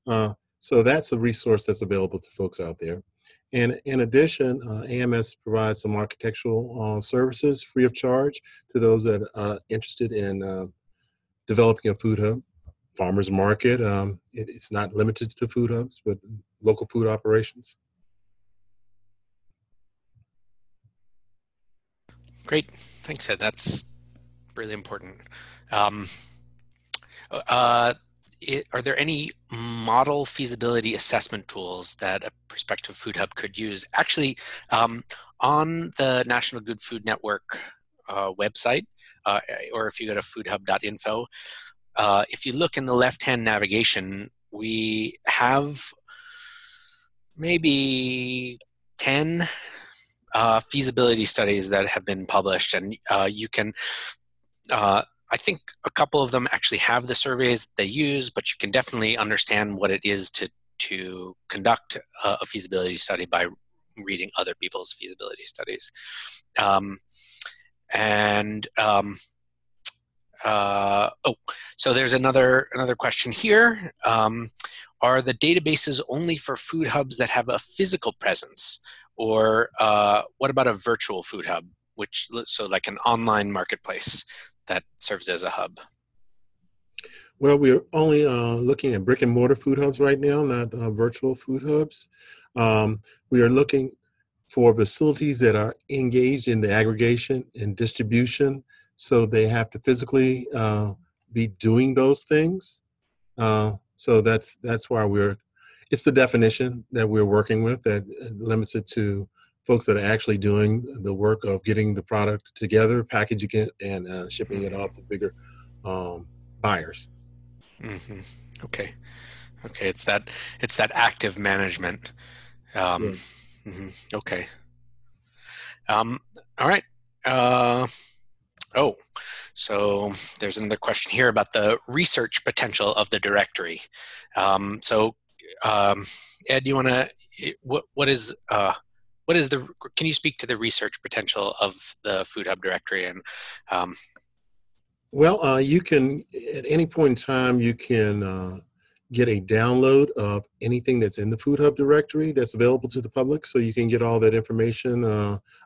So that's a resource that's available to folks out there. And in addition, AMS provides some architectural services free of charge to those that are interested in developing a food hub. Farmers market, it's not limited to food hubs, but local food operations. Great. Thanks, Ed. That's really important. Are there any model feasibility assessment tools that a prospective food hub could use? Actually, on the National Good Food Network website, or if you go to foodhub.info, if you look in the left-hand navigation, we have maybe 10 feasibility studies that have been published, and you can I think a couple of them actually have the surveys they use, but you can definitely understand what it is to conduct a feasibility study by reading other people's feasibility studies. So there's another question here. Are the databases only for food hubs that have a physical presence, or what about a virtual food hub, so like an online marketplace that serves as a hub? Well, we're only looking at brick and mortar food hubs right now, not virtual food hubs. We are looking for facilities that are engaged in the aggregation and distribution, so they have to physically be doing those things. So that's why it's the definition that we're working with that limits it to folks that are actually doing the work of getting the product together, packaging it, and shipping it off to bigger buyers. Mm-hmm. Okay. It's that active management. Yes. Mm-hmm. Okay. All right. So there's another question here about the research potential of the directory. Ed, do you want to? Can you speak to the research potential of the Food Hub directory? And well, you can, at any point in time, you can get a download of anything that's in the Food Hub directory that's available to the public, so you can get all that information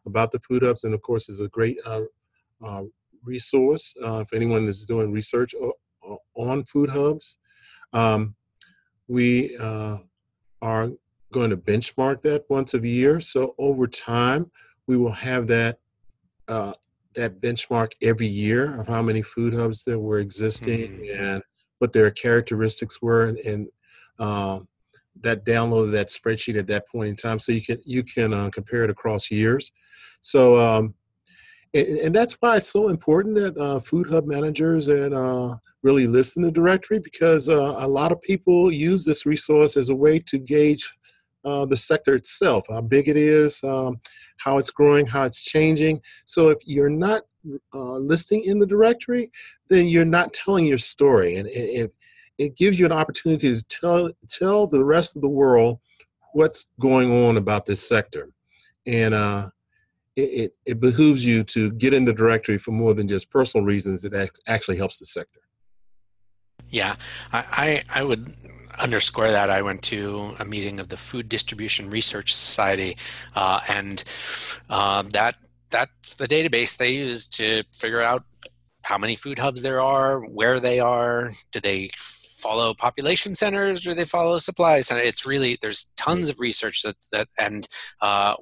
about the Food Hubs. And of course, it's a great resource if anyone is doing research on Food Hubs. We are going to benchmark that once a year. So over time, we will have that benchmark every year of how many food hubs that were existing and what their characteristics were, and that download of that spreadsheet at that point in time, so you can compare it across years. So and that's why it's so important that food hub managers and really listen to the directory, because a lot of people use this resource as a way to gauge the sector itself, how big it is, how it's growing, how it's changing. So if you're not listing in the directory, then you're not telling your story, and it gives you an opportunity to tell the rest of the world what's going on about this sector, and it behooves you to get in the directory for more than just personal reasons. It actually helps the sector. Yeah, I would underscore that. I went to a meeting of the Food Distribution Research Society, and that's the database they use to figure out how many food hubs there are, where they are, do they follow population centers, or do they follow supply centers? It's really, there's tons of research and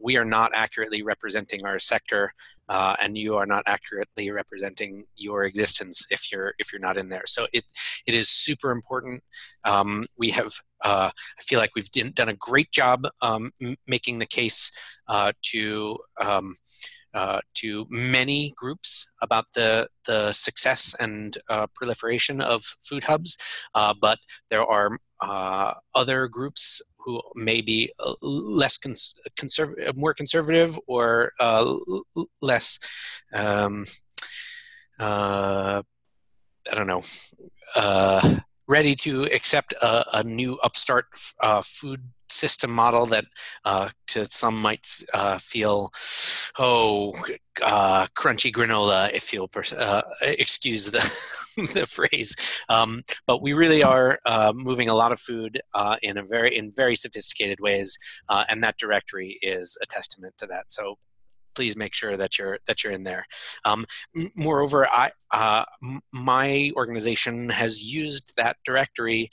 we are not accurately representing our sector, and you are not accurately representing your existence if you're not in there. So it is super important. We have, I feel like we've done a great job making the case to many groups about the success and proliferation of food hubs, but there are other groups who may be less more conservative, or less, I don't know, ready to accept a new upstart food system model that to some might feel, crunchy granola, if you'll excuse the the phrase. But we really are moving a lot of food in very sophisticated ways, and that directory is a testament to that. So please make sure that you're in there. Moreover, my organization has used that directory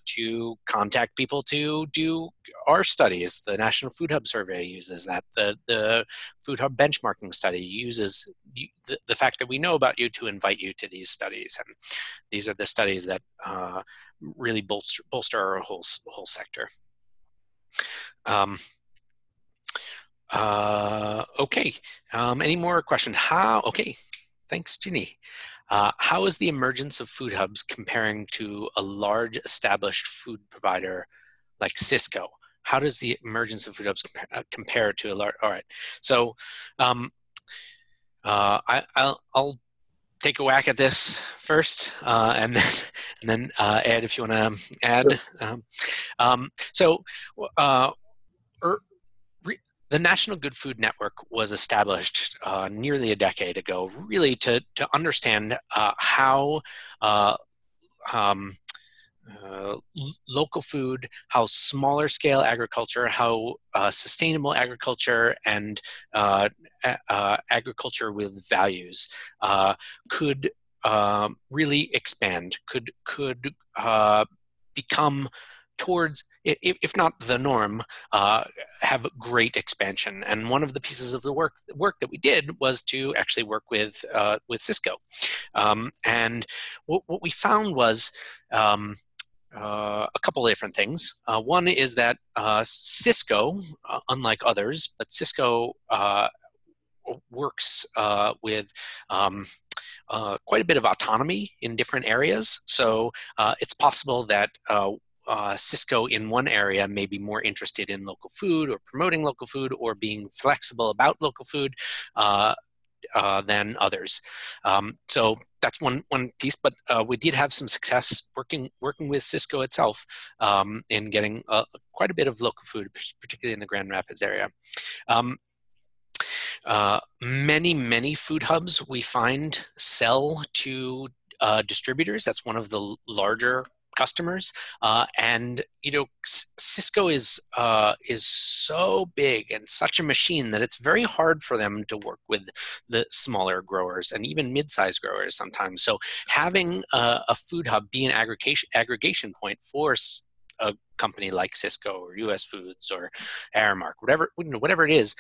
to contact people to do our studies. The National Food Hub Survey uses that. The Food Hub Benchmarking Study uses the fact that we know about you to invite you to these studies. And these are the studies that really bolster our whole sector. Okay. Any more questions? Okay. Thanks, Ginny. How is the emergence of food hubs comparing to a large established food provider like Cisco? How does the emergence of food hubs compare to a large? All right. So I'll take a whack at this first, and then Ed, if you want to add. The National Good Food Network was established nearly a decade ago, really to understand how local food, how smaller scale agriculture, how sustainable agriculture, and agriculture with values could really expand, could become towards, if not the norm, have great expansion. And one of the pieces of the work that we did was to actually work with Cisco. And what we found was a couple of different things. One is that Cisco, unlike others, but Cisco works with quite a bit of autonomy in different areas. So it's possible that Cisco in one area may be more interested in local food or promoting local food or being flexible about local food than others. So that's one piece, but we did have some success working with Cisco itself in getting quite a bit of local food, particularly in the Grand Rapids area. Many food hubs we find sell to distributors. That's one of the larger customers, and Cisco is so big and such a machine that it's very hard for them to work with the smaller growers and even mid-sized growers sometimes. So having a food hub be an aggregation point for a company like Cisco or US Foods or Aramark, whatever it is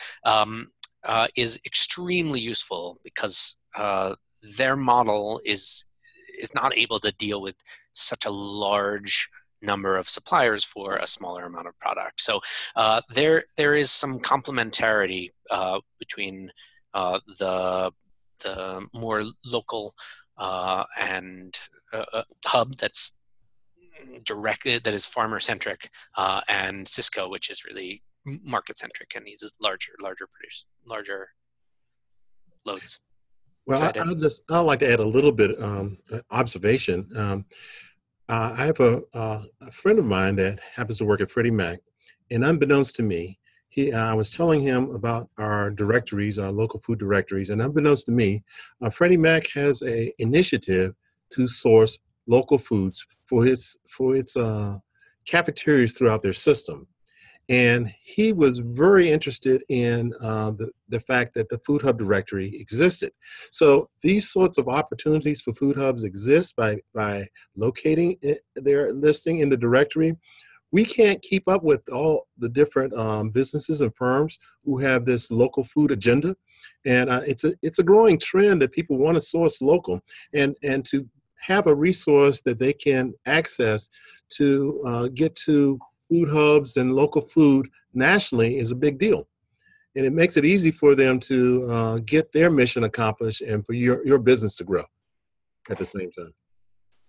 extremely useful, because their model is not able to deal with such a large number of suppliers for a smaller amount of product. So there is some complementarity between the more local and hub that's directed, that is farmer centric, and Cisco, which is really market centric and needs larger loads. Well, Go ahead, Ed. I'd like to add a little bit observation. I have a friend of mine that happens to work at Freddie Mac, and unbeknownst to me, I was telling him about our directories, our local food directories, and unbeknownst to me, Freddie Mac has a initiative to source local foods for its cafeterias throughout their system. And he was very interested in the fact that the Food Hub directory existed. So these sorts of opportunities for Food Hubs exist by locating their listing in the directory. We can't keep up with all the different businesses and firms who have this local food agenda. And it's a growing trend that people want to source local and to have a resource that they can access to get to food hubs and local food nationally is a big deal. And it makes it easy for them to get their mission accomplished and for your business to grow at the same time.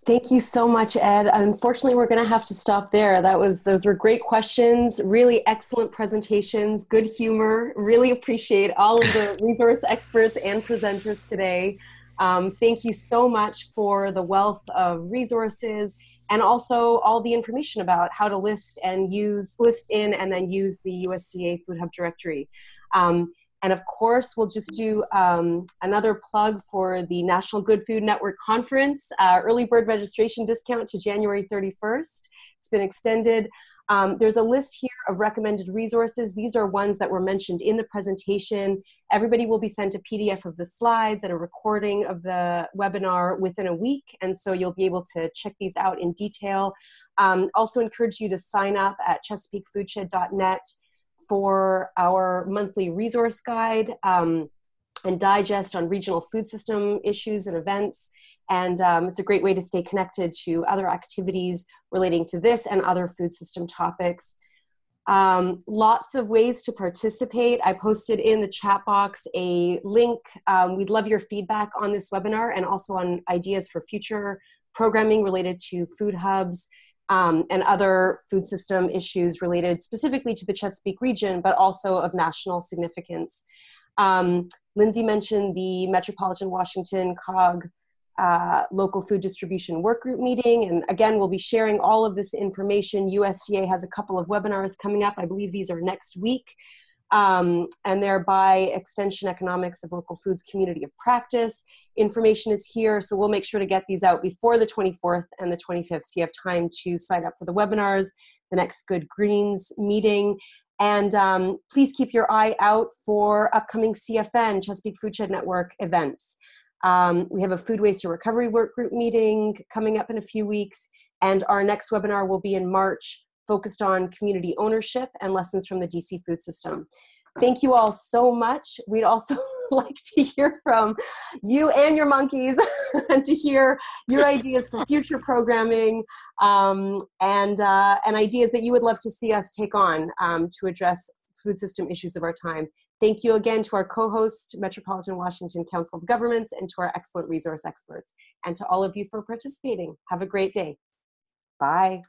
Thank you so much, Ed. Unfortunately, we're going to have to stop there. Those were great questions, really excellent presentations, good humor. Really appreciate all of the resource experts and presenters today. Thank you so much for the wealth of resources and also all the information about how to list in and then use the USDA Food Hub directory. And of course, we'll just do another plug for the National Good Food Network Conference, early bird registration discount to January 31st. It's been extended. There's a list here of recommended resources. These are ones that were mentioned in the presentation. Everybody will be sent a PDF of the slides and a recording of the webinar within a week, and so you'll be able to check these out in detail. Also encourage you to sign up at ChesapeakeFoodshed.net for our monthly resource guide and digest on regional food system issues and events. And it's a great way to stay connected to other activities relating to this and other food system topics. Lots of ways to participate. I posted in the chat box a link. We'd love your feedback on this webinar and also on ideas for future programming related to food hubs and other food system issues related specifically to the Chesapeake region, but also of national significance. Lindsay mentioned the Metropolitan Washington COG local food distribution work group meeting. And again, we'll be sharing all of this information. USDA has a couple of webinars coming up. I believe these are next week. And they're by Extension Economics of Local Foods Community of Practice. Information is here, so we'll make sure to get these out before the 24th and the 25th, so you have time to sign up for the webinars, the next Good Greens meeting. And please keep your eye out for upcoming CFN, Chesapeake Foodshed Network events. We have a food waste and recovery work group meeting coming up in a few weeks, and our next webinar will be in March, focused on community ownership and lessons from the DC food system. Thank you all so much. We'd also like to hear from you and your monkeys and to hear your ideas for future programming and ideas that you would love to see us take on to address food system issues of our time. Thank you again to our co-host, Metropolitan Washington Council of Governments, and to our excellent resource experts, and to all of you for participating. Have a great day. Bye.